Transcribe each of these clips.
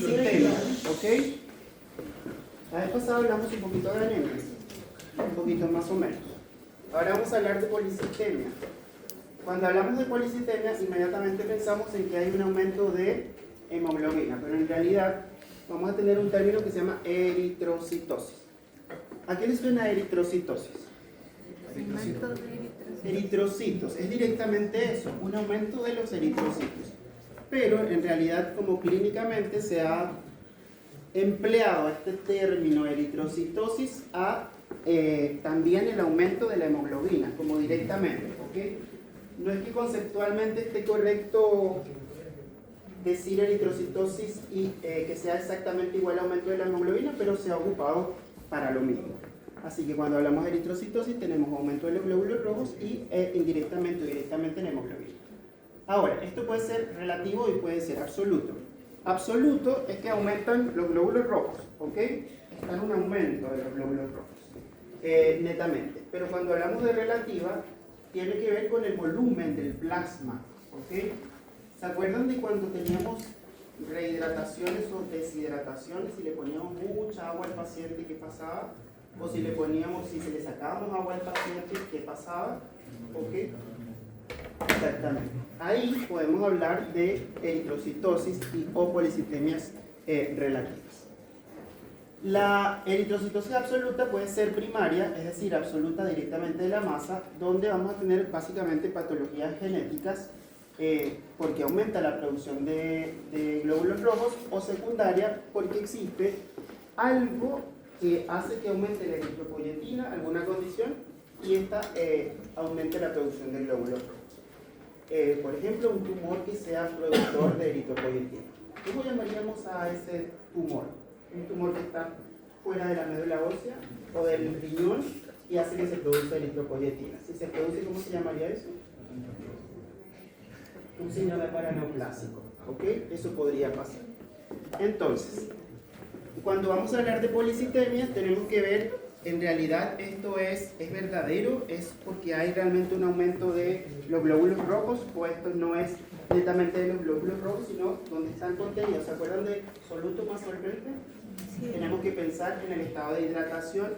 policitemia, ¿ok? La vez pasada hablamos un poquito de anemia, un poquito más o menos. Ahora vamos a hablar de policitemia. Cuando hablamos de policitemia, inmediatamente pensamos en que hay un aumento de hemoglobina, pero en realidad vamos a tener un término que se llama eritrocitosis. ¿A qué le suena eritrocitosis? Aumento de Eritrocitos, es directamente eso, un aumento de los eritrocitos. Pero en realidad, como clínicamente se ha empleado este término eritrocitosis a también el aumento de la hemoglobina, como directamente, ¿ok? No es que conceptualmente esté correcto decir eritrocitosis y que sea exactamente igual al aumento de la hemoglobina, pero se ha ocupado para lo mismo. Así que cuando hablamos de eritrocitosis tenemos aumento de los glóbulos rojos y indirectamente o directamente en hemoglobina. Ahora, esto puede ser relativo y puede ser absoluto. Absoluto es que aumentan los glóbulos rojos, ¿ok? Está en un aumento de los glóbulos rojos, netamente. Pero cuando hablamos de relativa, tiene que ver con el volumen del plasma, ¿ok? ¿Se acuerdan de cuando teníamos rehidrataciones o deshidrataciones y le poníamos mucha agua al paciente, qué pasaba? O si se le sacábamos agua al paciente, ¿qué pasaba? ¿Ok? Exactamente. Ahí podemos hablar de eritrocitosis o policitemias relativas. La eritrocitosis absoluta puede ser primaria, es decir, absoluta directamente de la masa, donde vamos a tener básicamente patologías genéticas porque aumenta la producción de glóbulos rojos, o secundaria porque existe algo que hace que aumente la eritropoyetina, alguna condición, y esta aumente la producción de glóbulos rojos. Por ejemplo, un tumor que sea productor de eritropoyetina. ¿Cómo llamaríamos a ese tumor? Un tumor que está fuera de la médula ósea o del riñón y hace que se produzca eritropoyetina. Si se produce, ¿cómo se llamaría eso? Un síndrome paraneoplásico, ¿ok? Eso podría pasar. Entonces, cuando vamos a hablar de policitemia, tenemos que ver, en realidad esto es verdadero, es porque hay realmente un aumento de los glóbulos rojos, o esto no es netamente de los glóbulos rojos, sino donde están contenidos. ¿Se acuerdan de soluto más solvente? Sí. Tenemos que pensar en el estado de hidratación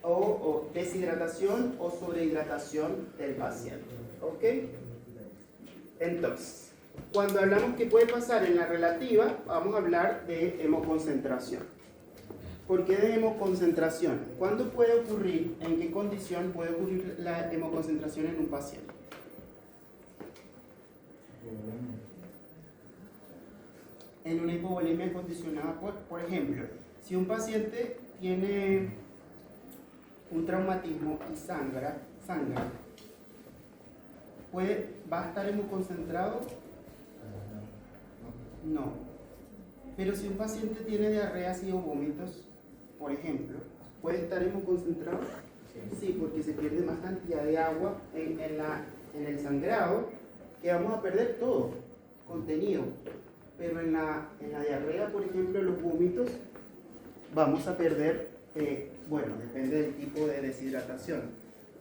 o deshidratación o sobrehidratación del paciente, ¿ok? Entonces, cuando hablamos que puede pasar en la relativa, vamos a hablar de hemoconcentración. ¿Por qué de hemoconcentración? ¿Cuándo puede ocurrir, en qué condición puede ocurrir la hemoconcentración en un paciente? En una hipovolemia condicionada por ejemplo, si un paciente tiene un traumatismo y sangra, ¿va a estar hemoconcentrado? No. Pero si un paciente tiene diarreas y o vómitos, por ejemplo, ¿puede estar hemoconcentrado? Sí, porque se pierde más cantidad de agua en el sangrado, que vamos a perder todo, contenido. Pero en la diarrea, por ejemplo, los vómitos, vamos a perder, bueno, depende del tipo de deshidratación,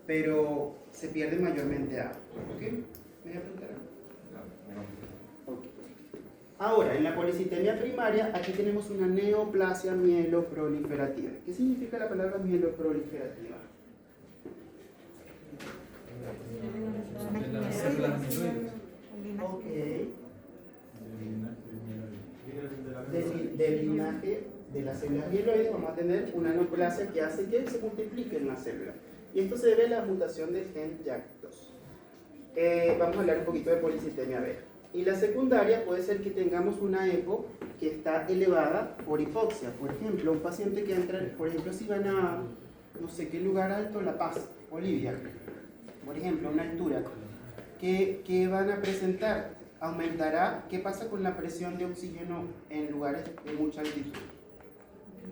pero se pierde mayormente agua. ¿Ok? ¿Me voy a preguntar algo? No. Ok. Ahora, en la policitemia primaria, aquí tenemos una neoplasia mieloproliferativa. ¿Qué significa la palabra mieloproliferativa? Ok. Del linaje de las células mieloides vamos a tener una neoplasia que hace que se multipliquen las células. Y esto se debe a la mutación del gen JAK2. Vamos a hablar un poquito de policitemia beta. Y la secundaria puede ser que tengamos una EPO que está elevada por hipoxia. Por ejemplo, un paciente que entra, por ejemplo, si van a, no sé qué lugar alto, La Paz, Bolivia, por ejemplo, a una altura, ¿qué van a presentar? Aumentará. ¿Qué pasa con la presión de oxígeno en lugares de mucha altitud?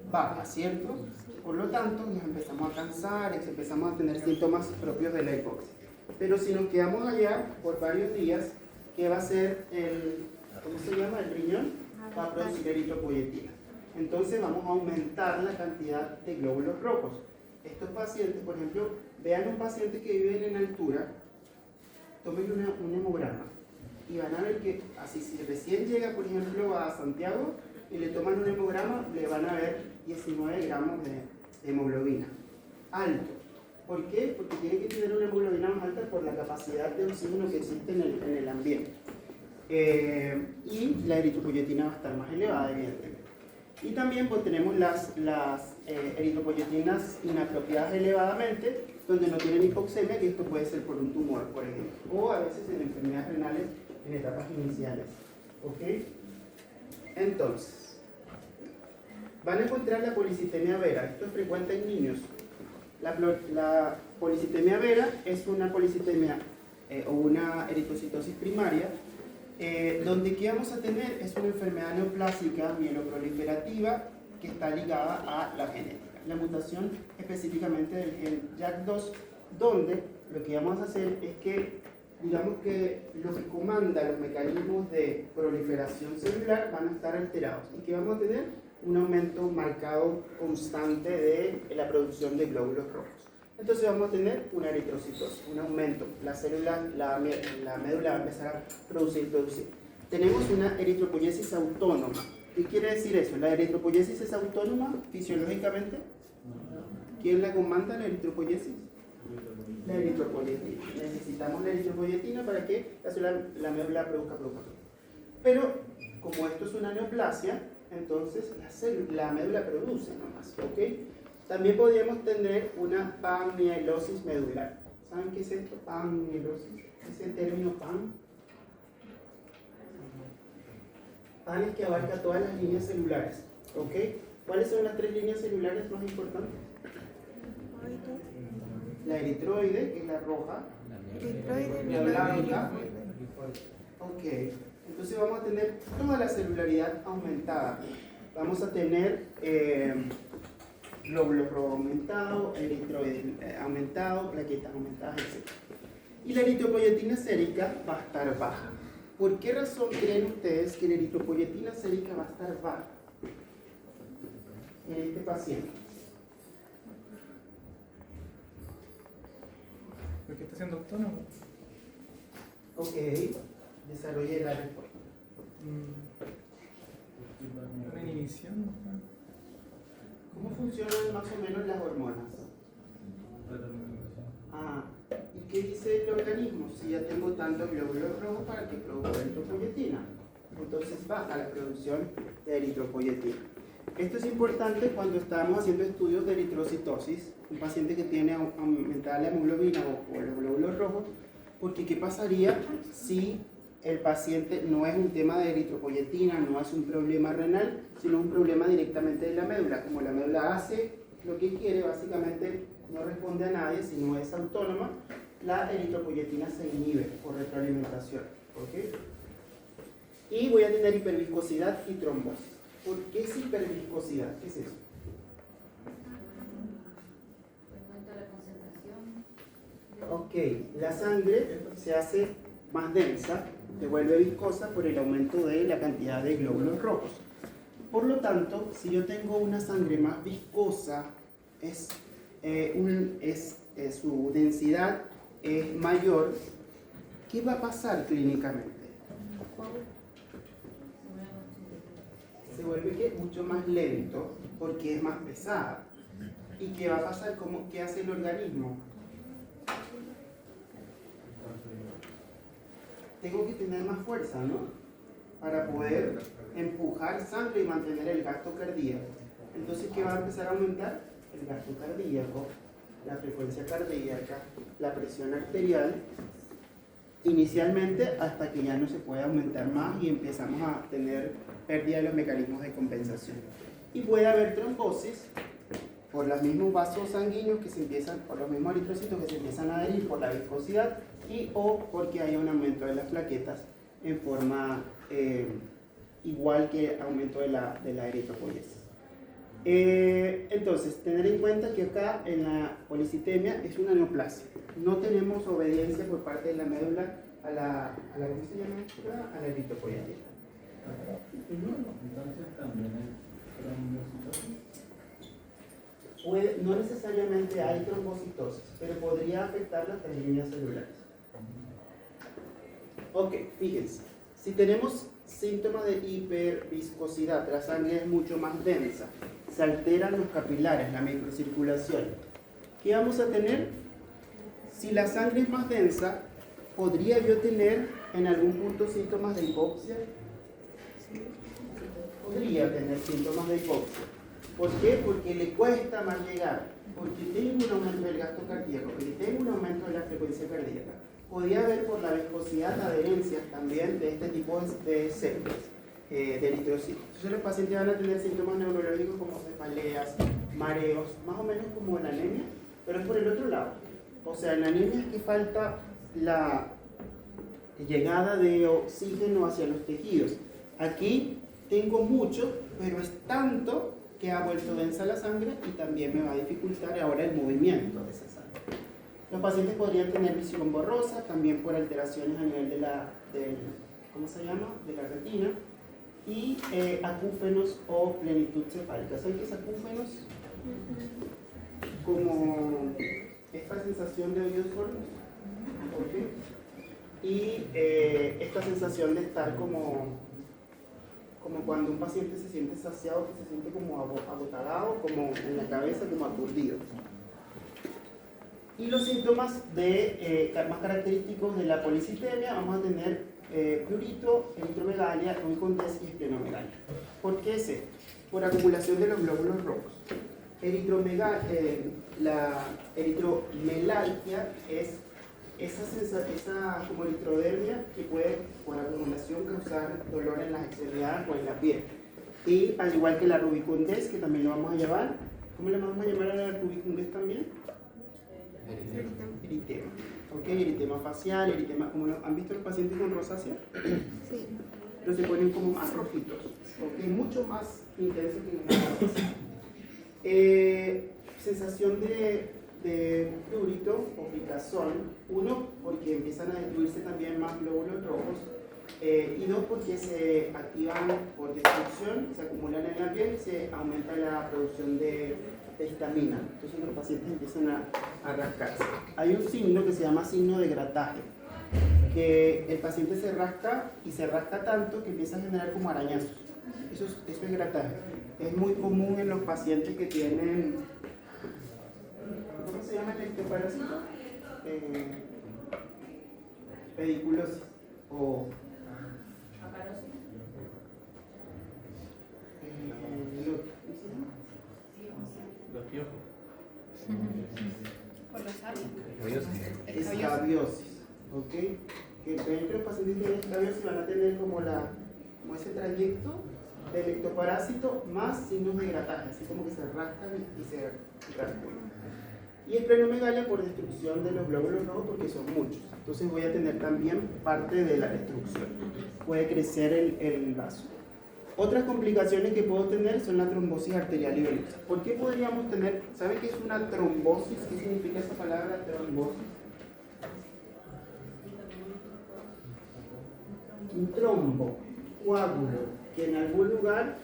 Baja, ¿cierto? Por lo tanto, nos empezamos a cansar, empezamos a tener síntomas propios de la hipoxia. Pero si nos quedamos allá por varios días, ¿qué va a hacer ¿cómo se llama? El riñón va a producir eritropoyetina. Entonces vamos a aumentar la cantidad de glóbulos rojos. Estos pacientes, por ejemplo, vean un paciente que vive en altura, tomen un hemograma y van a ver que así si recién llega, por ejemplo, a Santiago, y le toman un hemograma, le van a ver 19 gramos de hemoglobina. Alto. ¿Por qué? Porque tiene que tener una hemoglobina más alta por la capacidad de oxígeno que existe en el ambiente. Y la eritropoyetina va a estar más elevada, evidentemente. Y también pues, tenemos las eritropoyetinas inapropiadas elevadamente, donde no tienen hipoxemia, que esto puede ser por un tumor, por ejemplo, o a veces en enfermedades renales en etapas iniciales. ¿Ok? Entonces, van a encontrar la policitemia vera. Esto es frecuente en niños. La policitemia vera es una policitemia o una eritrocitosis primaria, donde ¿qué vamos a tener? Es una enfermedad neoplásica mieloproliferativa que está ligada a la genética. La mutación específicamente del gen JAK2, donde lo que vamos a hacer es que, digamos que lo que comanda los mecanismos de proliferación celular van a estar alterados y que vamos a tener un aumento marcado constante de la producción de glóbulos rojos. Entonces vamos a tener una eritrocitosis, un aumento. La célula, la médula va a empezar a producir. Tenemos una eritropoyesis autónoma. ¿Qué quiere decir eso? ¿La eritropoyesis es autónoma fisiológicamente? ¿Quién la comanda, la eritropoyesis? La eritropoyetina. Necesitamos la eritropoyetina para que la médula produzca. Pero, como esto es una neoplasia, entonces la médula produce nomás, ¿ok? También podríamos tener una panmielosis medular. ¿Saben qué es esto? Panmielosis. ¿Es el término pan? Pan es que abarca todas las líneas celulares, ¿ok? ¿Cuáles son las 3 líneas celulares más importantes? La eritroide, que es la roja. La blanca. Ok. Entonces vamos a tener toda la celularidad aumentada. Vamos a tener glóbulos rojos aumentados, eritroides aumentados, plaquetas aumentadas, etc. Y la eritropoyetina sérica va a estar baja. ¿Por qué razón creen ustedes que la eritropoyetina sérica va a estar baja en este paciente? Porque está siendo autónomo. Ok, desarrolle la respuesta. Una inhibición. ¿Cómo funcionan más o menos las hormonas? ¿Y qué dice el organismo? Si ya tengo tantos glóbulos rojos, ¿para qué produzco eritropoyetina? Entonces baja la producción de eritropoyetina. Esto es importante cuando estamos haciendo estudios de eritrocitosis, un paciente que tiene aumentada la hemoglobina o los glóbulos rojos, porque ¿qué pasaría si el paciente no es un tema de eritropoyetina, no es un problema renal, sino un problema directamente de la médula? Como la médula hace lo que quiere, básicamente no responde a nadie, sino es autónoma, la eritropoyetina se inhibe por retroalimentación. ¿Okay? Y voy a tener hiperviscosidad y trombosis. ¿Por qué es hiperviscosidad? ¿Qué es eso? Ok, la sangre se hace más densa, se vuelve viscosa por el aumento de la cantidad de glóbulos rojos. Por lo tanto, si yo tengo una sangre más viscosa, su densidad es mayor, ¿qué va a pasar clínicamente? Se vuelve ¿qué? Mucho más lento porque es más pesada. ¿Y qué va a pasar? ¿Qué hace el organismo? Tengo que tener más fuerza, ¿no? Para poder empujar sangre y mantener el gasto cardíaco. Entonces, ¿qué va a empezar a aumentar? El gasto cardíaco, la frecuencia cardíaca, la presión arterial, inicialmente hasta que ya no se puede aumentar más y empezamos a tener pérdida de los mecanismos de compensación. Y puede haber trombosis por los mismos vasos sanguíneos que se empiezan, por los mismos eritrocitos que se empiezan a adherir por la viscosidad y o porque haya un aumento de las plaquetas en forma igual que aumento de la eritropoyesis. Entonces, tener en cuenta que acá en la policitemia es una neoplasia. No tenemos obediencia por parte de la médula a la ¿cómo se llama esto? A la eritropoyetina. Entonces también hay trombocitosis. No necesariamente hay trombocitosis, pero podría afectar las 3 líneas celulares. Ok, fíjense. síntomas de hiperviscosidad, la sangre es mucho más densa, se alteran los capilares, la microcirculación. ¿Qué vamos a tener? Si la sangre es más densa, ¿podría yo tener en algún punto síntomas de hipoxia? Podría tener síntomas de hipoxia. ¿Por qué? Porque le cuesta más llegar, porque tengo un aumento del gasto cardíaco, porque tengo un aumento de la frecuencia cardíaca. Podría haber por la viscosidad adherencias también de este tipo de células, de eritrocitos. Entonces los pacientes van a tener síntomas neurológicos como cefaleas, mareos, más o menos como la anemia, pero es por el otro lado. O sea, en la anemia es que falta la llegada de oxígeno hacia los tejidos. Aquí tengo mucho, pero es tanto que ha vuelto densa la sangre y también me va a dificultar ahora el movimiento de esa sangre. Los pacientes podrían tener visión borrosa, también por alteraciones a nivel de la retina, y acúfenos o plenitud cefálica. ¿Saben qué es acúfenos? Como esta sensación de oídos sordos. ¿Ok? Y esta sensación de estar como cuando un paciente se siente saciado, que se siente como agotagado, como en la cabeza, como aturdido. Y los síntomas más característicos de la policitemia, vamos a tener prurito, eritromegalia, rubicondes y esplenomegalia. ¿Por qué es esto? Por acumulación de los glóbulos rojos. La eritromelalgia es esa como eritrodermia que puede, por acumulación, causar dolor en las extremidades o en la piel. Y al igual que la rubicundez, que también lo vamos a llevar, ¿cómo le vamos a llamar a la rubicundez también? Eritema. ¿Ok? Eritema facial, eritema, como ¿han visto los pacientes con rosácea? Sí. Pero se ponen como más rojitos, ¿ok? Mucho más intenso que una rosácea. Sensación de prurito o picazón, uno, porque empiezan a destruirse también más glóbulos rojos, y dos, porque se activan por destrucción, se acumulan en la piel y se aumenta la producción de histamina. Entonces los pacientes empiezan a rascarse. Hay un signo que se llama signo de grataje, que el paciente se rasca y se rasca tanto que empieza a generar como arañazos. Eso es grataje. Es muy común en los pacientes que tienen, ¿cómo se llama el ectoparásito? Pediculosis o Los piojos. Por los sabios. escabiosis, ¿ok? Que ven que los pacientes que tienen escabiosis van a tener como ese trayecto del ectoparásito más signos de grataje, así como que se rascan y se raspan. Y esplenomegalia por destrucción de los glóbulos rojos, porque son muchos. Entonces voy a tener también parte de la destrucción. Puede crecer el vaso. Otras complicaciones que puedo tener son la trombosis arterial y venosa. ¿Por qué podríamos tener? ¿Saben qué es una trombosis? ¿Qué significa esa palabra trombosis? Un trombo, coágulo, que en algún lugar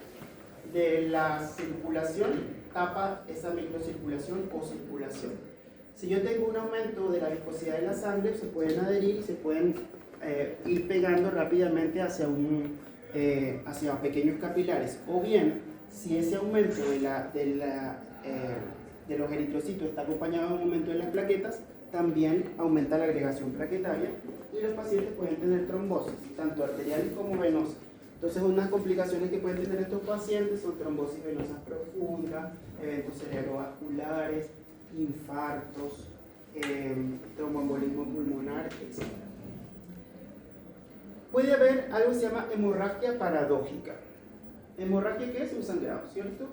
de la circulación tapa esa microcirculación o circulación. Si yo tengo un aumento de la viscosidad de la sangre, se pueden adherir y se pueden ir pegando rápidamente hacia pequeños capilares. O bien, si ese aumento de los eritrocitos está acompañado de un aumento de las plaquetas, también aumenta la agregación plaquetaria y los pacientes pueden tener trombosis, tanto arteriales como venosas. Entonces, unas complicaciones que pueden tener estos pacientes son trombosis venosas profundas, eventos cerebrovasculares, infartos, tromboembolismo pulmonar, etc. Puede haber algo que se llama hemorragia paradójica. ¿Hemorragia qué es? Un sangrado, ¿cierto?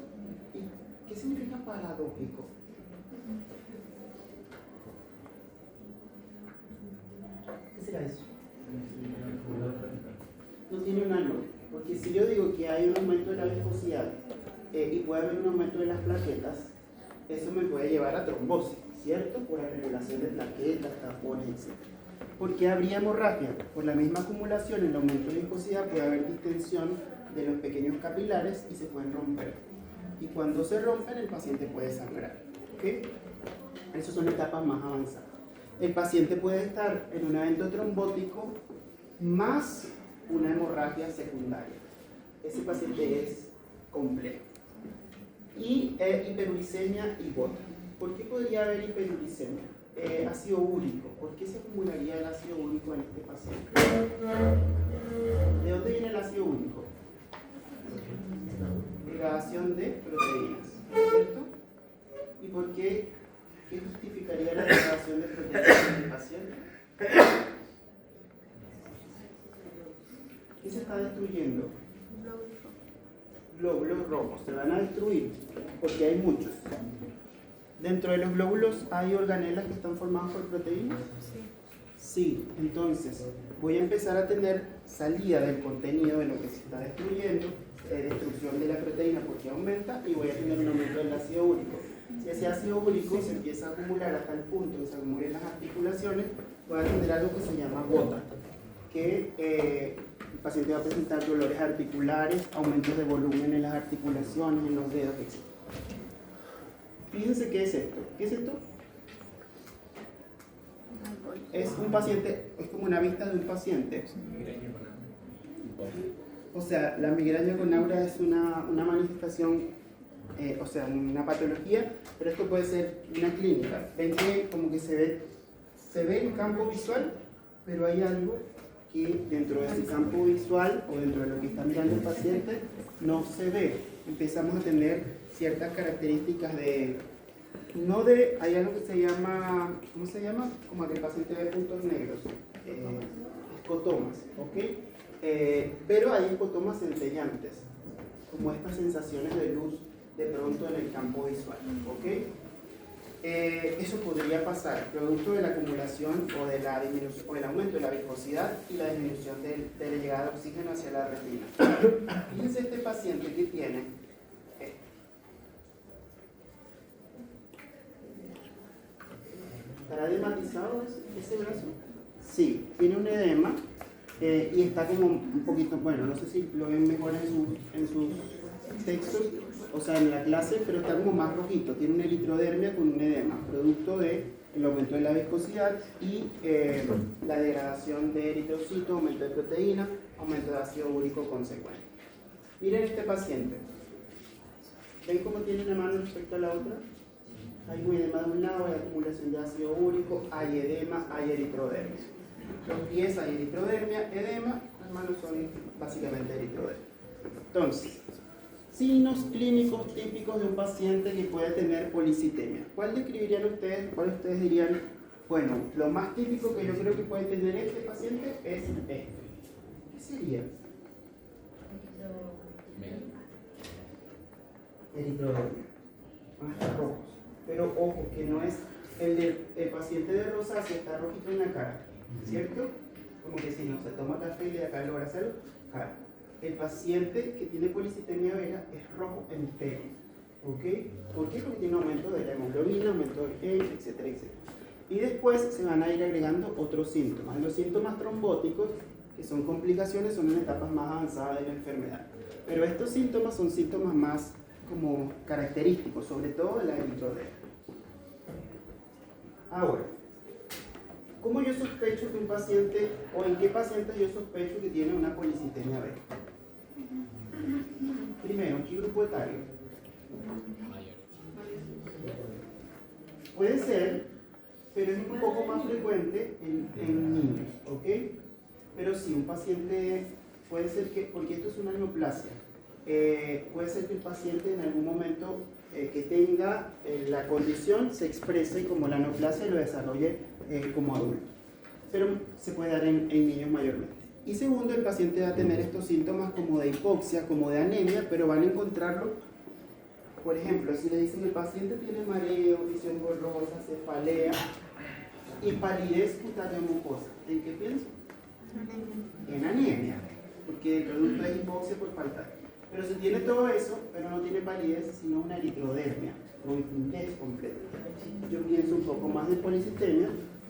¿Y qué significa paradójico? ¿Qué será eso? No tiene una lógica, porque si yo digo que hay un aumento de la viscosidad y puede haber un aumento de las plaquetas, eso me puede llevar a trombosis, ¿cierto? Por acumulación de plaquetas, tapones, etc. ¿Por qué habría hemorragia? Por la misma acumulación, el aumento de viscosidad, puede haber distensión de los pequeños capilares y se pueden romper. Y cuando se rompen, el paciente puede sangrar. ¿Ok? Esas son etapas más avanzadas. El paciente puede estar en un evento trombótico más una hemorragia secundaria. Ese paciente es complejo. Y hiperuricemia y gota. ¿Por qué podría haber hiperuricemia? Ácido úrico. ¿Por qué se acumularía el ácido úrico en este paciente? ¿De dónde viene el ácido úrico? Degradación de proteínas, ¿cierto? ¿Y por qué? ¿Qué justificaría la degradación de proteínas en el paciente? ¿Qué se está destruyendo? Glóbulos rojos. Se van a destruir porque hay muchos. ¿Dentro de los glóbulos hay organelas que están formadas por proteínas? Sí. Entonces voy a empezar a tener salida del contenido de lo que se está destruyendo, destrucción de la proteína porque aumenta, y voy a tener un aumento del ácido úrico. Si ese ácido úrico se empieza a acumular hasta el punto que se acumule en las articulaciones, voy a tener algo que se llama gota, que el paciente va a presentar dolores articulares, aumentos de volumen en las articulaciones, en los dedos, etc. Fíjense qué es esto. ¿Qué es esto? Es un paciente, es como una vista de un paciente. O sea, la migraña con aura es una manifestación, o sea, una patología, pero esto puede ser una clínica. Ven que como que se ve el campo visual, pero hay algo que dentro de ese campo visual o dentro de lo que está mirando el paciente no se ve. Empezamos a tener ciertas características hay algo que se llama, ¿cómo se llama? Como que el paciente ve puntos negros, escotomas, ¿ok? Pero hay escotomas centellantes, como estas sensaciones de luz de pronto en el campo visual, ¿ok? Eso podría pasar producto de la acumulación o de la disminución o el aumento de la viscosidad y la disminución de la llegada de oxígeno hacia la retina. Fíjense este paciente que tiene ¿estará edematizado ese brazo? Sí, tiene un edema y está como un poquito, bueno, no sé si lo ven mejor en sus textos, o sea, en la clase, pero está como más rojito, tiene una eritrodermia con un edema, producto del aumento de la viscosidad y la degradación de eritrocitos, aumento de proteína, aumento de ácido úrico consecuente. Miren este paciente. ¿Ven cómo tiene una mano respecto a la otra? Hay un edema de un lado, hay acumulación de ácido úrico, hay edema, hay eritrodermia. Los pies hay eritrodermia, edema, las manos son básicamente eritrodermia. Entonces, signos clínicos típicos de un paciente que puede tener policitemia. ¿Cuál describirían ustedes? ¿Cuál ustedes dirían? Bueno, lo más típico que yo creo que puede tener este paciente es este. ¿Qué sería? Eritrodermia. Van a estar rojos. Pero ojo, que no es el paciente de rosácea está rojito en la cara, ¿cierto? Como que si no se toma café y le da calor a hacerlo, cara. El paciente que tiene policitemia vera es rojo entero, ¿ok? ¿Por qué? Porque tiene aumento de la hemoglobina, aumento del H, etcétera, etcétera. Y después se van a ir agregando otros síntomas. Los síntomas trombóticos, que son complicaciones, son en etapas más avanzadas de la enfermedad. Pero estos síntomas son síntomas más como característicos, sobre todo de la eritrodermia. Ahora, ¿cómo yo sospecho que un paciente, o en qué pacientes yo sospecho que tiene una policitemia vera? Primero, ¿en qué grupo etario? Puede ser, pero es un poco más frecuente en niños, ¿ok? Pero sí, un paciente puede ser que, porque esto es una neoplasia, puede ser que el paciente en algún momento que tenga la condición se exprese como la neoplasia y lo desarrolle como adulto. Pero se puede dar en niños mayormente. Y segundo, el paciente va a tener estos síntomas como de hipoxia, como de anemia, pero van a encontrarlo, por ejemplo, si le dicen que el paciente tiene mareo, visión borrosa, cefalea y palidez cutánea mucosa, ¿en qué pienso? En anemia, porque el producto es hipoxia por falta. Pero si tiene todo eso, pero no tiene palidez, sino una eritrodermia, con descompleto. Yo pienso un poco más de policitemia,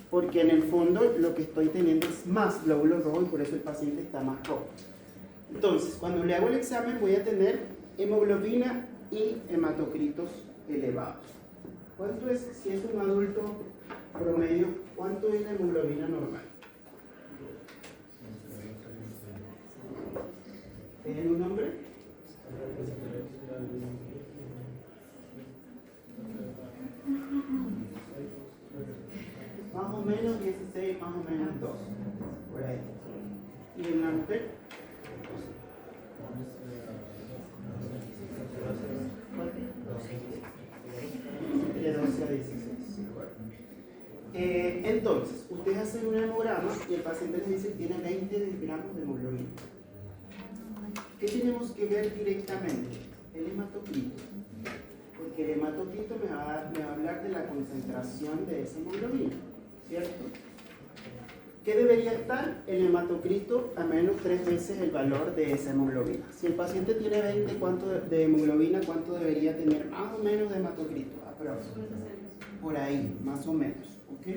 porque en el fondo lo que estoy teniendo es más glóbulos rojos y por eso el paciente está más rojo. Entonces, cuando le hago el examen voy a tener hemoglobina y hematocritos elevados. ¿Cuánto es, si es un adulto promedio, cuánto es la hemoglobina normal? ¿Tienen un nombre? Más o menos 16, más o menos 2. Por ahí. ¿Y en la mujer? De 12 a 16. Entonces, ustedes hacen un hemograma y el paciente les dice que tiene 20 gramos de hemoglobina. ¿Qué tenemos que ver directamente? El hematocrito. Porque el hematocrito me va a hablar de la concentración de esa hemoglobina, ¿cierto? ¿Qué debería estar? El hematocrito a menos 3 veces el valor de esa hemoglobina. Si el paciente tiene 20, ¿cuánto de hemoglobina? ¿Cuánto debería tener más o menos de hematocrito? Por ahí, más o menos. ¿Ok?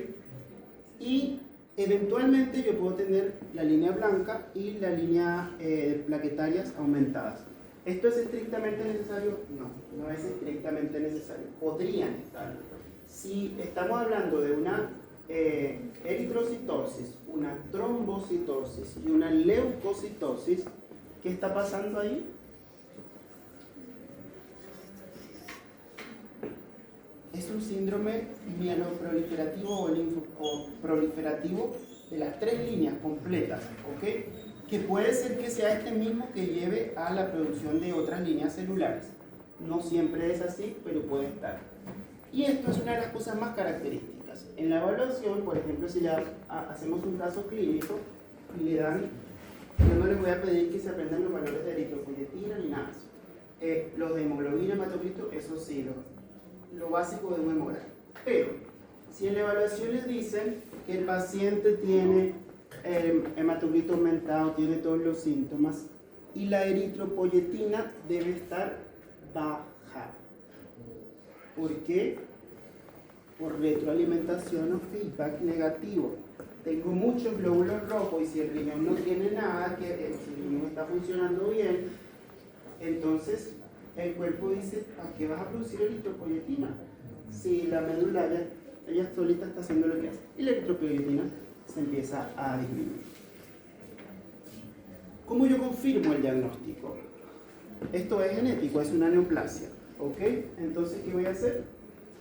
Y eventualmente yo puedo tener la línea blanca y la línea de plaquetarias aumentadas. ¿Esto es estrictamente necesario? No, no es estrictamente necesario. Podrían estar. Si estamos hablando de una eritrocitosis, una trombocitosis y una leucocitosis, ¿qué está pasando ahí? Es un síndrome mieloproliferativo o proliferativo de las 3 líneas completas, ¿ok? Que puede ser que sea este mismo que lleve a la producción de otras líneas celulares. No siempre es así, pero puede estar. Y esto es una de las cosas más características. En la evaluación, por ejemplo, si ya hacemos un caso clínico y le dan, yo no les voy a pedir que se aprendan los valores de eritropoyetina ni nada de eso. Los de hemoglobina, hematocrito, eso sí, lo básico de un hemograma. Pero, si en la evaluación les dicen que el paciente tiene hematocrito aumentado, tiene todos los síntomas, y la eritropoyetina debe estar baja. ¿Por qué? Por retroalimentación o feedback negativo. Tengo muchos glóbulos rojos y si el riñón no tiene nada, si el riñón está funcionando bien, entonces el cuerpo dice, ¿para qué vas a producir eritropoyetina? Si la médula ella solita está haciendo lo que hace. Y la eritropoyetina se empieza a disminuir. ¿Cómo yo confirmo el diagnóstico? Esto es genético, es una neoplasia. ¿Ok? Entonces, ¿qué voy a hacer?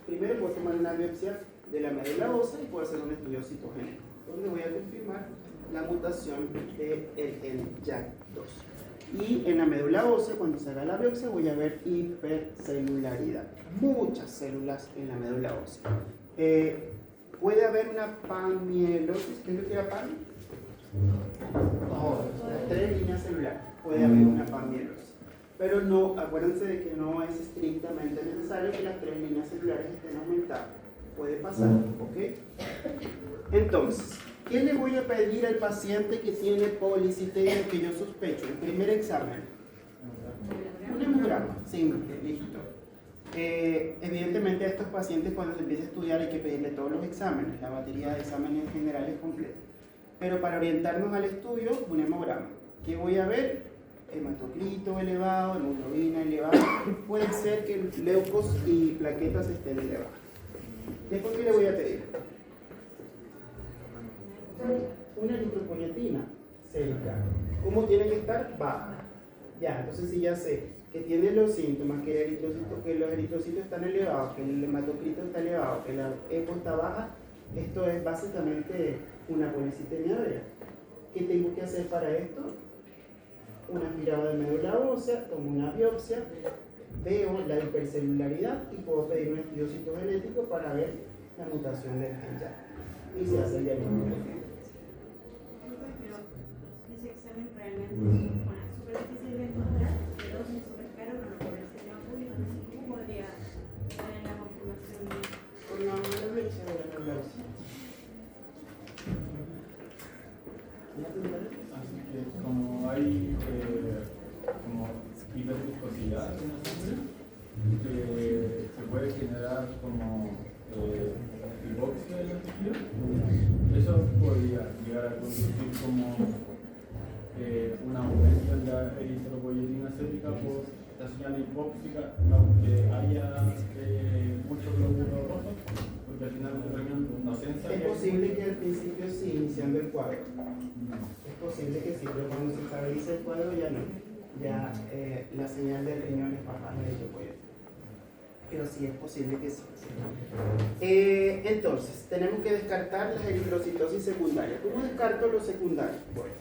Primero voy a tomar una biopsia de la médula ósea y puedo hacer un estudio citogenético, donde voy a confirmar la mutación del gen JAK2. Y en la médula ósea, cuando se haga la biopsia, voy a ver hipercelularidad. Muchas células en la médula ósea. Puede haber una panmielosis. ¿Qué es lo que era pan? Las 3 líneas celulares. Puede haber una panmielosis. Pero no, acuérdense de que no es estrictamente necesario que las 3 líneas celulares estén aumentadas. Puede pasar, ¿ok? Entonces, ¿qué le voy a pedir al paciente que tiene policitemia que yo sospecho? El primer examen. Un hemograma, simple, listo. Evidentemente a estos pacientes cuando se empieza a estudiar hay que pedirle todos los exámenes. La batería de exámenes generales es completa. Pero para orientarnos al estudio, un hemograma. ¿Qué voy a ver? Hematocrito elevado, hemoglobina elevada, puede ser que leucos y plaquetas estén elevadas. Después, ¿qué le voy a pedir? Una eritropoyetina sérica. ¿Cómo tiene que estar? Baja. Ya, entonces si ya sé que tiene los síntomas, que los eritrocitos están elevados, que el hematocrito está elevado, que la EPO está baja, esto es básicamente una policitemia vera. ¿Qué tengo que hacer para esto? Una aspirado de médula ósea, tomo una biopsia, veo la hipercelularidad y puedo pedir un estudio citogenético para ver la mutación del gen JAK. Y se hace el diagnóstico. Pero ese examen realmente es súper difícil de encontrar, pero es súper caro, pero por el sistema público, no sé cómo podría tener la confirmación. Con la biopsia de la médula ósea. ¿Ya te parece? Así que como hay como hiperviscosidad en la sangre, se puede generar como hipoxia en la tejido, eso podría llegar a conducir como un aumento en la eritropoyetina sérica por la señal hipóxica, aunque haya muchos glóbulos rojos, porque al final el riñón no se ensaya. Es posible que al principio sí, iniciando el cuadro. Es posible que sí, pero cuando se estabiliza el cuadro ya no. ya la señal del riñón es bajar la eritropoyetina. Pero sí es posible que sí. Entonces, tenemos que descartar las eritrocitosis secundarias. ¿Cómo descarto los secundarios? Bueno,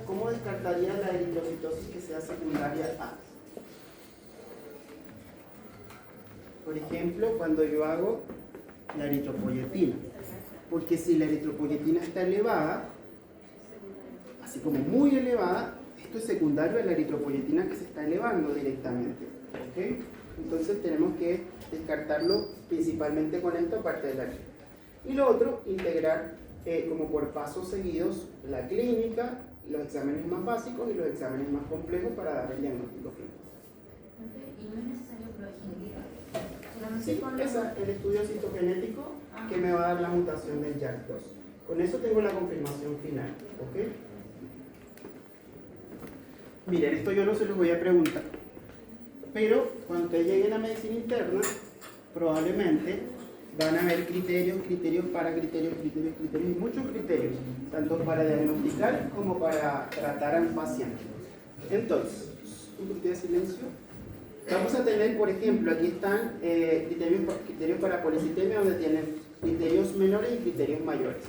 ¿cómo descartaría la eritrocitosis que sea secundaria a? Por ejemplo, cuando yo hago la eritropoyetina. Porque si la eritropoyetina está elevada, así como muy elevada, esto es secundario a la eritropoyetina que se está elevando directamente. ¿Ok? Entonces tenemos que descartarlo principalmente con esto, aparte de la clínica. Y lo otro, integrar como por pasos seguidos la clínica, los exámenes más básicos y los exámenes más complejos para dar el diagnóstico clínico. ¿Y no es necesario progenética? Sí, el estudio citogenético que me va a dar la mutación del JAK2. Con eso tengo la confirmación final. ¿Ok? Miren, esto yo no se los voy a preguntar. Pero cuando ustedes lleguen a medicina interna, probablemente van a haber criterios y muchos criterios, tanto para diagnosticar como para tratar al paciente. Entonces, un poquito de silencio. Vamos a tener, por ejemplo, aquí están criterios para policitemia, donde tienen criterios menores y criterios mayores,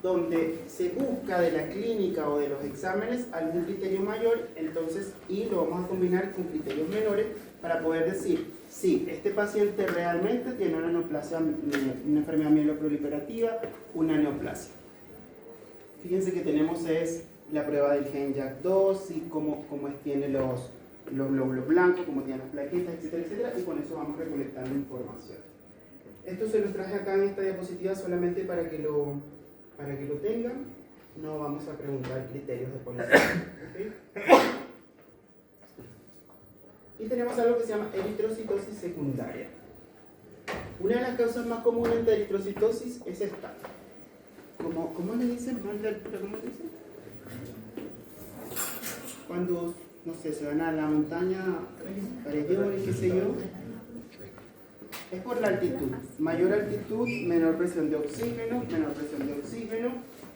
donde se busca de la clínica o de los exámenes algún criterio mayor, entonces, y lo vamos a combinar con criterios menores para poder decir, sí, este paciente realmente tiene una neoplasia, una enfermedad mieloproliferativa, una neoplasia. Fíjense que tenemos es la prueba del gen JAK2 y cómo tiene los glóbulos blancos, cómo tiene las plaquetas, etcétera, etcétera, y con eso vamos recolectando información. Esto se los traje acá en esta diapositiva solamente para que lo tengan. No vamos a preguntar criterios de policía. ¿Okay? Y tenemos algo que se llama eritrocitosis secundaria. Una de las causas más comunes de eritrocitosis es esta. ¿Cómo le dicen? ¿Cómo le dicen? Cuando, no sé, se van a la montaña, Perellón y qué sé yo, es por la altitud. Mayor altitud, menor presión de oxígeno,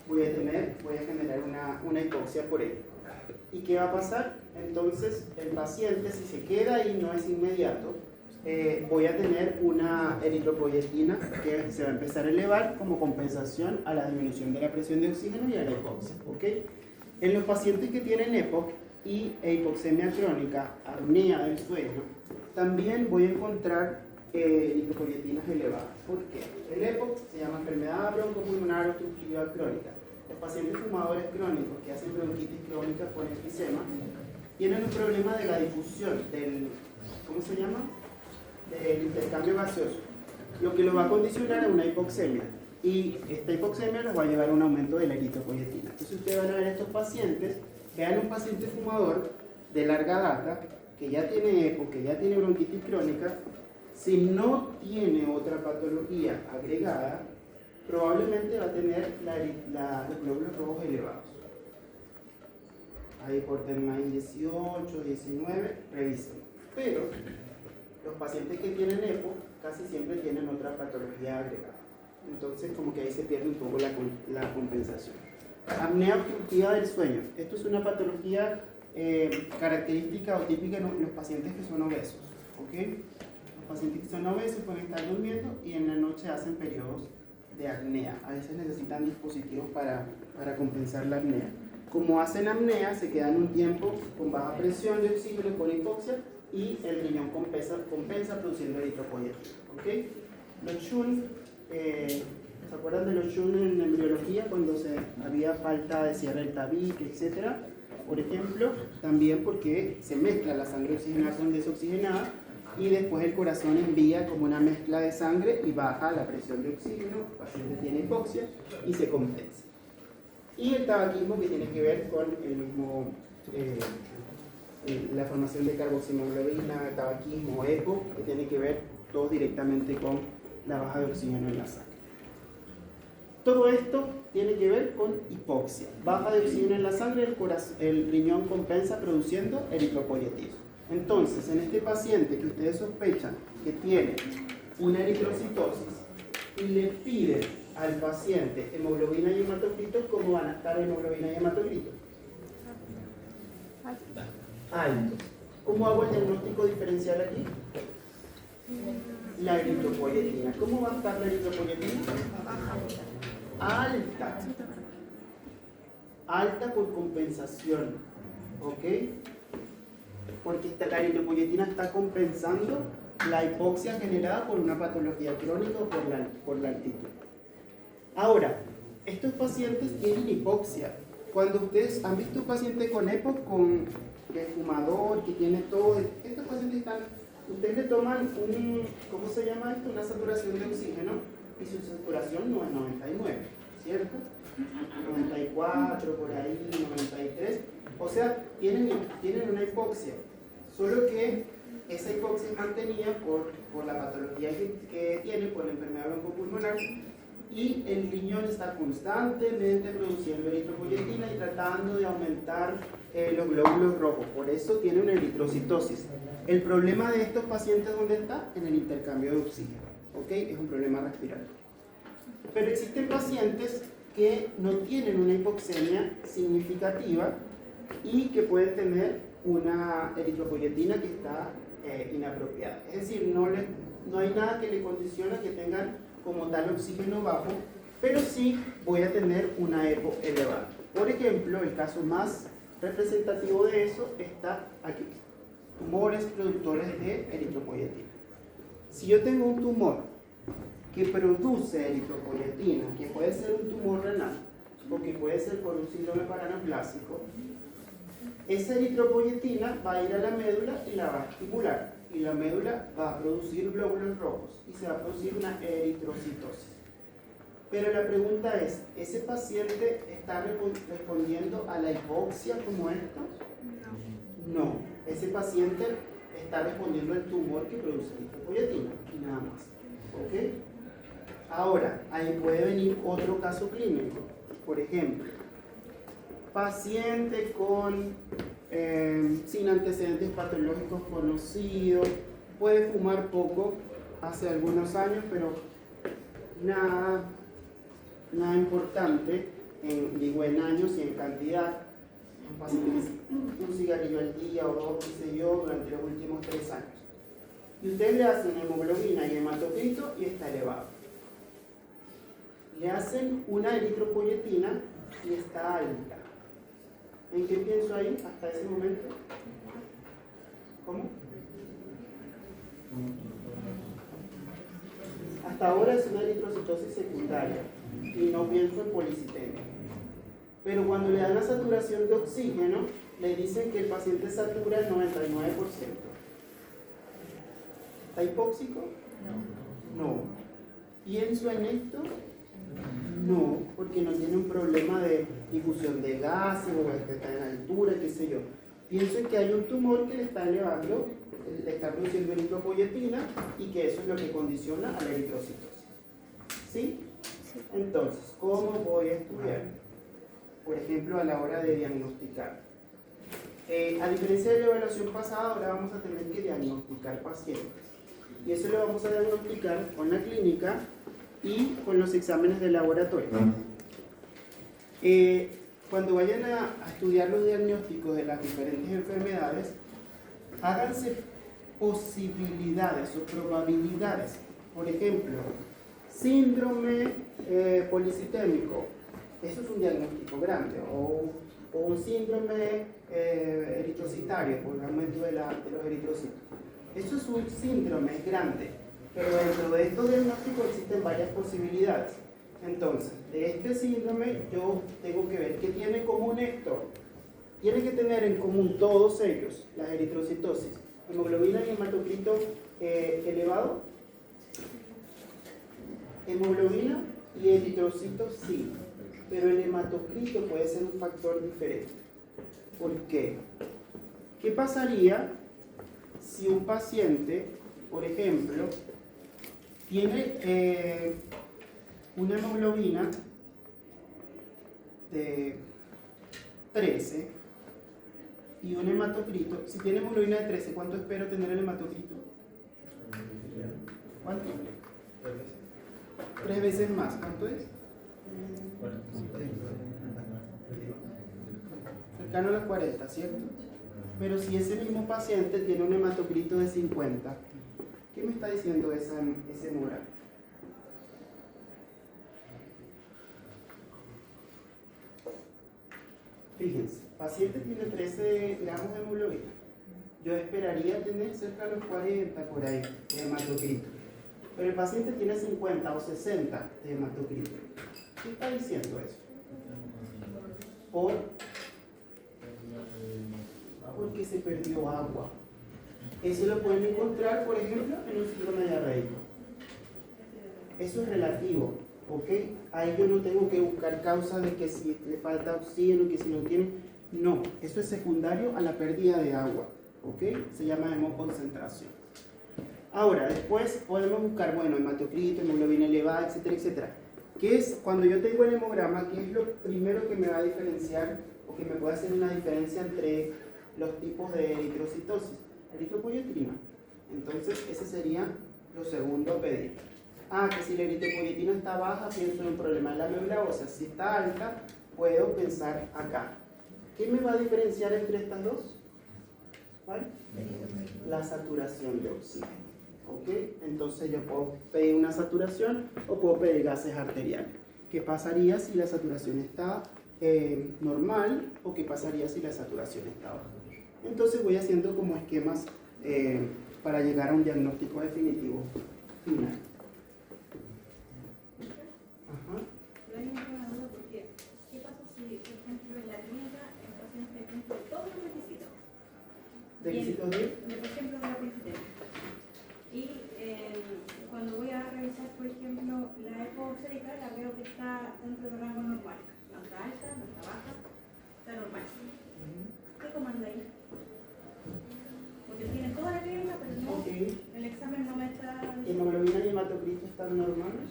voy a generar una hipoxia por ello. ¿Y qué va a pasar? Entonces, el paciente, si se queda ahí, no es inmediato, voy a tener una eritropoyetina que se va a empezar a elevar como compensación a la disminución de la presión de oxígeno y a la hipoxia. ¿Okay? En los pacientes que tienen EPOC y hipoxemia crónica, apnea del sueño, también voy a encontrar eritropoyetinas elevadas. ¿Por qué? El EPOC se llama enfermedad broncopulmonar obstructiva crónica. Los pacientes fumadores crónicos que hacen bronquitis crónica con enfisema tienen un problema de la difusión del, ¿cómo se llama? Del intercambio gaseoso, lo que lo va a condicionar a una hipoxemia. Y esta hipoxemia nos va a llevar a un aumento de la eritropoyetina. Entonces ustedes van a ver estos pacientes, vean un paciente fumador de larga data, que ya tiene EPOC, que ya tiene bronquitis crónica, si no tiene otra patología agregada, probablemente va a tener los glóbulos rojos elevados. Ahí por tema 18, 19, revisen. Pero los pacientes que tienen EPO casi siempre tienen otra patología agregada. Entonces como que ahí se pierde un poco la compensación. Apnea obstructiva del sueño. Esto es una patología característica o típica en los pacientes que son obesos. ¿Okay? Los pacientes que son obesos pueden estar durmiendo y en la noche hacen periodos de apnea. A veces necesitan dispositivos para compensar la apnea. Como hacen apnea, se quedan un tiempo con baja presión de oxígeno, con hipoxia, y el riñón compensa produciendo eritropoyetina. ¿Okay? Los Schunn, ¿se acuerdan de los Schunn en embriología cuando había falta de cierre del tabique, etcétera? Por ejemplo, también porque se mezcla la sangre oxigenada con desoxigenada y después el corazón envía como una mezcla de sangre y baja la presión de oxígeno, el paciente tiene hipoxia y se compensa. Y el tabaquismo, que tiene que ver con el mismo, la formación de carboximoglobina, tabaquismo, EPO, que tiene que ver todo directamente con la baja de oxígeno en la sangre. Todo esto tiene que ver con hipoxia. Baja de oxígeno en la sangre, el riñón compensa produciendo eritropoyetina. Entonces, en este paciente que ustedes sospechan que tiene una eritrocitosis y le piden al paciente hemoglobina y hematocritos, ¿cómo van a estar hemoglobina y hematocritos? Alto. ¿Cómo hago el diagnóstico diferencial aquí? La eritropoyetina. ¿Cómo va a estar la eritropoyetina? Alta. Alta por compensación. ¿Ok? Porque la eritropoyetina está compensando la hipoxia generada por una patología crónica o por la altitud. Ahora, estos pacientes tienen hipoxia. Cuando ustedes han visto un paciente con EPOC, que es fumador, que tiene todo, estos pacientes están, ustedes le toman ¿cómo se llama esto? Una saturación de oxígeno, y su saturación no es 99, ¿cierto? 94, por ahí, 93. O sea, tienen una hipoxia. Solo que esa hipoxia es mantenida por la patología que tiene, por la enfermedad broncopulmonar, y el riñón está constantemente produciendo eritropoyetina y tratando de aumentar los glóbulos rojos. Por eso tiene una eritrocitosis. El problema de estos pacientes, ¿dónde está? En el intercambio de oxígeno. ¿Ok? Es un problema respiratorio. Pero existen pacientes que no tienen una hipoxemia significativa y que pueden tener una eritropoyetina que está inapropiada. Es decir, no hay nada que le condicione que tengan como tal oxígeno bajo, pero sí voy a tener una EPO elevada. Por ejemplo, el caso más representativo de eso está aquí: tumores productores de eritropoyetina. Si yo tengo un tumor que produce eritropoyetina, que puede ser un tumor renal o que puede ser por un síndrome paranaplásico, esa eritropoyetina va a ir a la médula y la va a estimular, y la médula va a producir glóbulos rojos y se va a producir una eritrocitosis. Pero la pregunta es, ¿ese paciente está respondiendo a la hipoxia como esto? No, ese paciente está respondiendo al tumor que produce eritropoyetina y nada más. ¿Ok? Ahora, ahí puede venir otro caso clínico. Por ejemplo, paciente sin antecedentes patológicos conocidos, puede fumar poco hace algunos años, pero nada importante, digo en años y en cantidad. Un paciente que un cigarrillo al día o dos, qué sé yo, durante los últimos 3 años. Y ustedes le hacen hemoglobina y hematocrito y está elevado. Le hacen una eritropoyetina y está alta. ¿En qué pienso ahí hasta ese momento? ¿Cómo? Hasta ahora es una eritrocitosis secundaria y no pienso en policitemia. Pero cuando le dan la saturación de oxígeno, le dicen que el paciente satura el 99%. ¿Está hipóxico? No. ¿Pienso en esto? No, porque no tiene un problema de difusión de gases o que está en altura, qué sé yo. Pienso en que hay un tumor que le está elevando, le está produciendo eritropoyetina y que eso es lo que condiciona a la eritrocitosis. ¿Sí? Entonces, ¿cómo voy a estudiar? Por ejemplo, a la hora de diagnosticar. A diferencia de la evaluación pasada, ahora vamos a tener que diagnosticar pacientes. Y eso lo vamos a diagnosticar con la clínica y con los exámenes de laboratorio. Cuando vayan a estudiar los diagnósticos de las diferentes enfermedades, háganse posibilidades o probabilidades. Por ejemplo, síndrome policitémico, eso es un diagnóstico grande, o un síndrome eritrocitario por el aumento de los eritrocitos. Eso es un síndrome grande, pero dentro de estos diagnósticos existen varias posibilidades. Entonces, de este síndrome yo tengo que ver qué tiene en común esto. Tiene que tener en común todos ellos, las eritrocitosis, hemoglobina y hematocrito elevado, hemoglobina y eritrocitos sí, pero el hematocrito puede ser un factor diferente. ¿Por qué? ¿Qué pasaría si un paciente, por ejemplo, tiene una hemoglobina de 13 y un hematocrito? Si tiene hemoglobina de 13, ¿cuánto espero tener el hematocrito? ¿Cuánto? 3 veces más. ¿Cuánto es? Cercano a los 40, ¿cierto? Pero si ese mismo paciente tiene un hematocrito de 50, ¿qué me está diciendo ese hemograma? Fíjense, paciente tiene 13 gramos de hemoglobina. Yo esperaría tener cerca de los 40 por ahí de hematocrito. Pero el paciente tiene 50 o 60 de hematocrito. ¿Qué está diciendo eso? Porque se perdió agua. Eso lo pueden encontrar, por ejemplo, en un síndrome diarreico. Eso es relativo, ¿ok? Ahí yo no tengo que buscar causas de que si le falta oxígeno, que si no tiene. No, eso es secundario a la pérdida de agua, ¿ok? Se llama hemoconcentración. Ahora, después podemos buscar, bueno, hematocrito, hemoglobina elevada, etcétera, etcétera. ¿Qué es, cuando yo tengo el hemograma, qué es lo primero que me va a diferenciar o que me puede hacer una diferencia entre los tipos de eritrocitosis? Eritropoyetina. Entonces, ese sería lo segundo a pedir. Que si la eritropoyetina está baja, pienso en un problema de la médula ósea. Si está alta, puedo pensar acá. ¿Qué me va a diferenciar entre estas dos? ¿Vale? La saturación de oxígeno. ¿Ok? Entonces yo puedo pedir una saturación o puedo pedir gases arteriales. ¿Qué pasaría si la saturación está normal o qué pasaría si la saturación está baja? Entonces voy haciendo como esquemas para llegar a un diagnóstico definitivo final. Ajá. Pero hay una duda porque, ¿qué pasa si, por ejemplo, en la clínica el paciente cumple todos los requisitos? ¿Requisitos de? Por ejemplo, de la policitema. Y cuando voy a revisar, por ejemplo, la eco sérica, la veo que está dentro del rango normal. No está alta, no está baja, está normal. ¿Qué comanda ahí? Porque tiene toda la clínica, pero no, el examen no me está... ¿Hemoglobina y hematocrito están normales?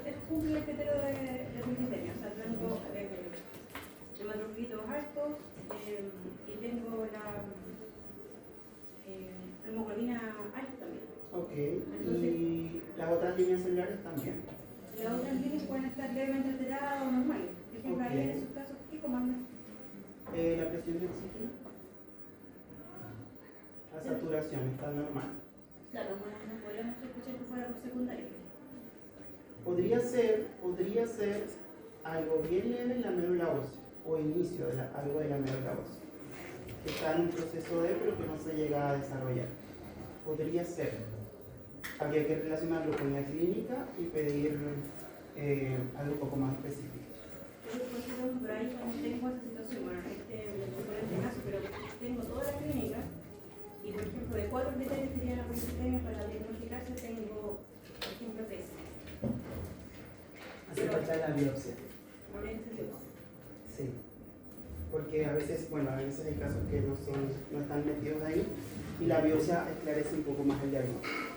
Eso cumple el criterio de policitema. O sea, tengo hematocritos altos y tengo la hemoglobina alta también. Ok, y las otras líneas celulares también. Las otras líneas pueden estar levemente alteradas o normales. Por ejemplo, ahí en esos casos, ¿qué comanda? La presión de oxígeno. La saturación está normal. Claro, no podríamos sospechar que fuera por secundario. Podría ser algo bien leve en la médula ósea o inicio de algo de la médula ósea que está en un proceso de pero que no se llega a desarrollar. Podría ser. Habría que relacionarlo con la clínica y pedir algo un poco más específico. Por ahí cuando tengo esa situación, bueno, por este caso, pero tengo toda la clínica y por ejemplo de 4 criterios que tiene la policitema para diagnosticarse tengo, por ejemplo, 3. Hace falta la biopsia. ¿No? Sí. Porque a veces hay casos que no están metidos ahí y la biopsia esclarece un poco más el diagnóstico.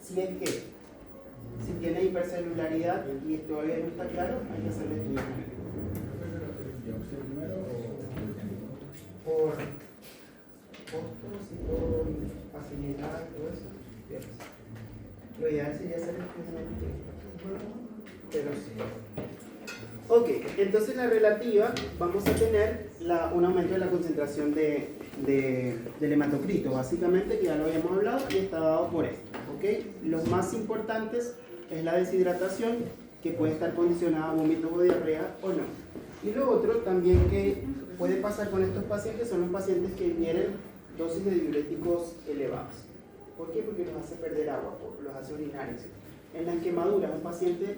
Si es que, si tiene hipercelularidad y todavía no está claro, hay que hacerle estudios médicos. Por costos y por facilidad y todo eso, biopsia. Lo ideal sería hacer estudios médicos. Pero sí. Ok, entonces la relativa vamos a tener un aumento de la concentración del hematocrito, básicamente, que ya lo habíamos hablado y está dado por esto. ¿Okay? Los más importantes es la deshidratación, que puede estar condicionada a vómitos o diarrea o no. Y lo otro también que puede pasar con estos pacientes son los pacientes que tienen dosis de diuréticos elevadas. ¿Por qué? Porque los hace perder agua, los hace orinar, etc. En las quemaduras, un paciente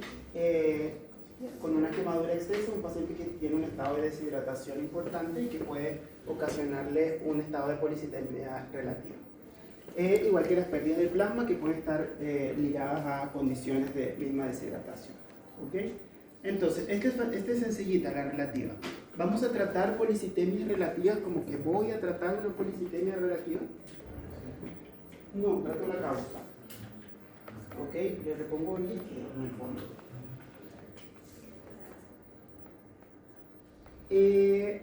con una quemadura extensa, un paciente que tiene un estado de deshidratación importante y que puede ocasionarle un estado de policitemia relativa. Igual que las pérdidas de plasma que pueden estar ligadas a condiciones de misma deshidratación. ¿Okay? Entonces, esta es sencillita, la relativa. Vamos a tratar policitemias relativas como que voy a tratar una policitemia relativa. No, trato la causa. ¿Ok? Le repongo líquido en el fondo.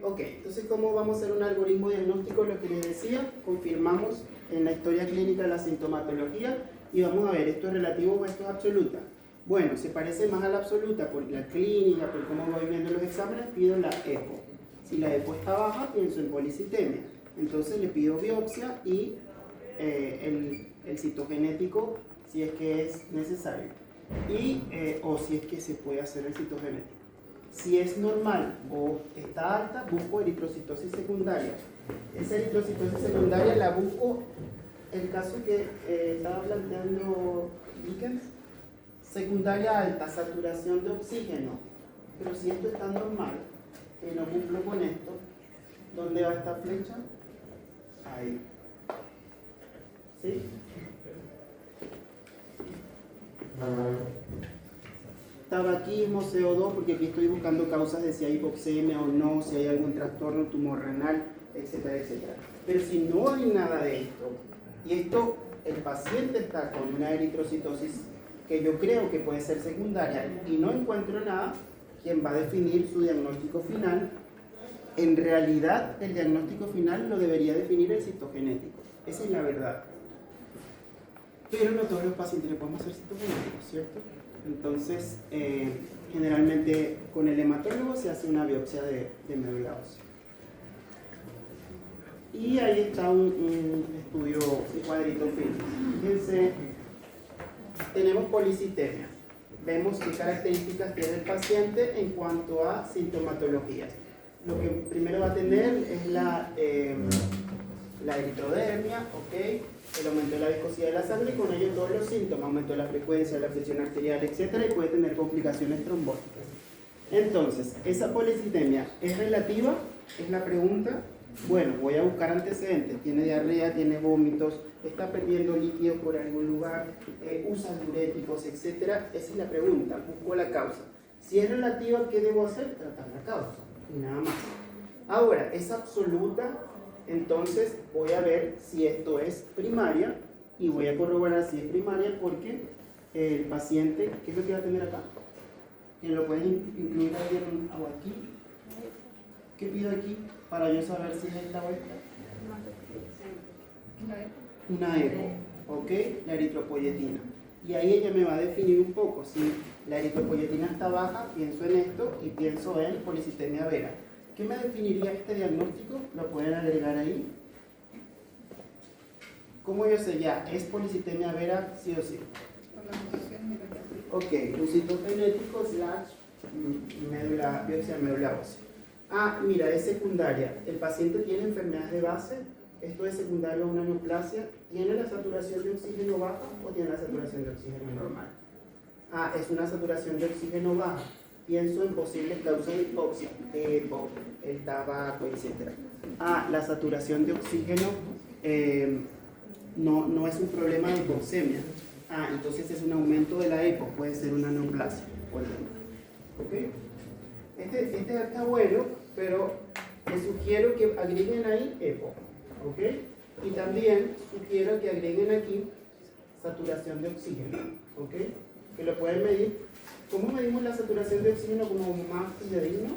Ok, entonces ¿cómo vamos a hacer un algoritmo diagnóstico? Lo que les decía, confirmamos en la historia clínica la sintomatología y vamos a ver, ¿esto es relativo o esto es absoluta? Bueno, se parece más a la absoluta por la clínica, por cómo voy viendo los exámenes, pido la EPO. Si la EPO está baja, pienso en policitemia. Entonces le pido biopsia y el citogenético si es que es necesario y, o si es que se puede hacer el citogenético. Si es normal o está alta, busco eritrocitosis secundaria. Esa eritrocitosis secundaria la busco, el caso que estaba planteando Dickens, secundaria alta, saturación de oxígeno. Pero si esto está normal, y no cumplo con esto, ¿dónde va esta flecha? Ahí. ¿Sí? Tabaquismo, CO2, porque aquí estoy buscando causas de si hay hipoxemia o no, si hay algún trastorno, tumor renal, etcétera, etcétera. Pero si no hay nada de esto, y esto, el paciente está con una eritrocitosis que yo creo que puede ser secundaria y no encuentro nada, quien va a definir su diagnóstico final, en realidad el diagnóstico final lo debería definir el citogenético. Esa es la verdad. Pero no todos los pacientes le podemos hacer citogenéticos, ¿cierto? Entonces, generalmente con el hematólogo se hace una biopsia de médula ósea. Y ahí está un estudio, un cuadrito fino. Fíjense, tenemos policitemia. Vemos qué características tiene el paciente en cuanto a sintomatologías. Lo que primero va a tener es la eritrodermia, ¿ok? El aumento de la viscosidad de la sangre y con ello todos los síntomas, aumento de la frecuencia, la presión arterial, etc. Y puede tener complicaciones trombóticas. Entonces, ¿esa policitemia es relativa? Es la pregunta. Bueno, voy a buscar antecedentes. Tiene diarrea, tiene vómitos, está perdiendo líquido por algún lugar, usa diuréticos, etc. Esa es la pregunta. Busco la causa. Si es relativa, ¿qué debo hacer? Tratar la causa y nada más. Ahora, ¿es absoluta? Entonces voy a ver si esto es primaria y voy a corroborar si es primaria porque el paciente, ¿qué es lo que va a tener acá? Que lo pueden incluir alguien o aquí. ¿Qué pido aquí para yo saber si es esta o esta? Una EPO, ¿ok? La eritropoyetina. Y ahí ella me va a definir un poco. Si la eritropoyetina está baja, pienso en esto y pienso en policitemia vera. ¿Qué me definiría este diagnóstico? Lo pueden agregar ahí. ¿Cómo yo sé ya? ¿Es policitemia vera sí o sí? Ok, un citogenético / médula, biopsia de médula ósea. Ah, mira, es secundaria. ¿El paciente tiene enfermedades de base? ¿Esto es secundario a una neoplasia? ¿Tiene la saturación de oxígeno baja o tiene la saturación de oxígeno normal? Ah, es una saturación de oxígeno baja. Pienso en posibles causas de hipoxia, EPO, el tabaco, etc. Ah, la saturación de oxígeno no es un problema de hipoxemia. Ah, entonces es un aumento de la EPO, puede ser una neoplasia, por ejemplo. ¿Ok? Este está bueno, pero les sugiero que agreguen ahí EPO. ¿Ok? Y también sugiero que agreguen aquí saturación de oxígeno. ¿Ok? Que lo pueden medir. ¿Cómo medimos la saturación de oxígeno como más fidedigno?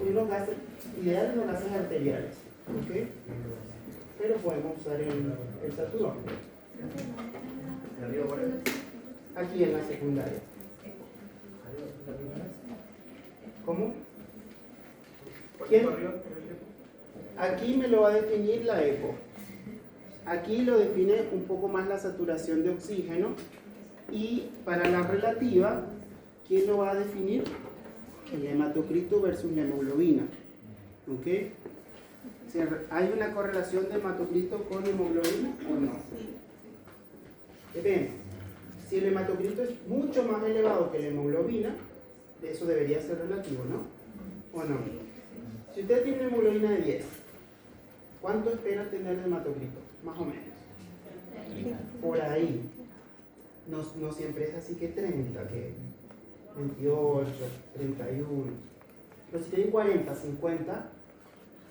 Unos gases, ideales los gases arteriales, ¿ok? Pero podemos usar el saturón. Aquí en la secundaria. ¿Cómo? ¿Quién? Aquí me lo va a definir la EPO. Aquí lo define un poco más la saturación de oxígeno. Y para la relativa, ¿quién lo va a definir? El hematocrito versus la hemoglobina. ¿Ok? ¿Hay una correlación de hematocrito con hemoglobina o no? Ven, si el hematocrito es mucho más elevado que la hemoglobina, eso debería ser relativo, ¿no? ¿O no? Si usted tiene una hemoglobina de 10, ¿cuánto espera tener de hematocrito? Más o menos. Por ahí. No siempre es así que 30, que 28, 31. Pero si tienen 40, 50,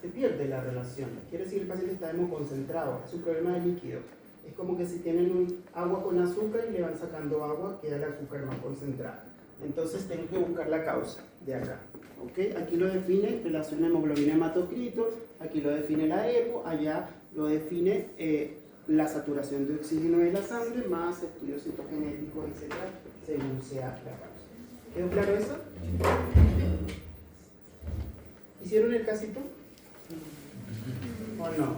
se pierde la relación. Quiere decir que el paciente está hemoconcentrado, es un problema de líquido. Es como que si tienen agua con azúcar y le van sacando agua, queda el azúcar más concentrada. Entonces tengo que buscar la causa de acá. ¿Okay? Aquí lo define relación hemoglobina-hematocrito, aquí lo define la EPO, allá lo define la saturación de oxígeno de la sangre, más estudios citogenéticos, etc., según sea la causa. ¿Quedó claro eso? ¿Hicieron el casito? ¿O no?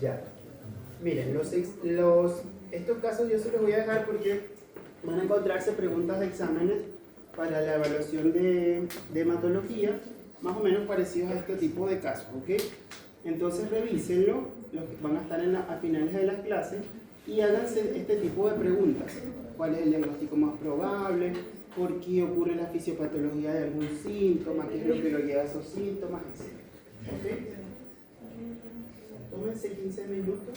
Ya. Miren, estos casos yo se los voy a dejar porque van a encontrarse preguntas de exámenes para la evaluación de hematología, más o menos parecidos a este tipo de casos, ¿ok? Entonces revísenlo, los que van a estar a finales de la clase, y háganse este tipo de preguntas. ¿Cuál es el diagnóstico más probable? ¿Por qué ocurre la fisiopatología de algún síntoma? ¿Qué es lo que lo lleva a esos síntomas? Etc. ¿Ok? Tómense 15 minutos.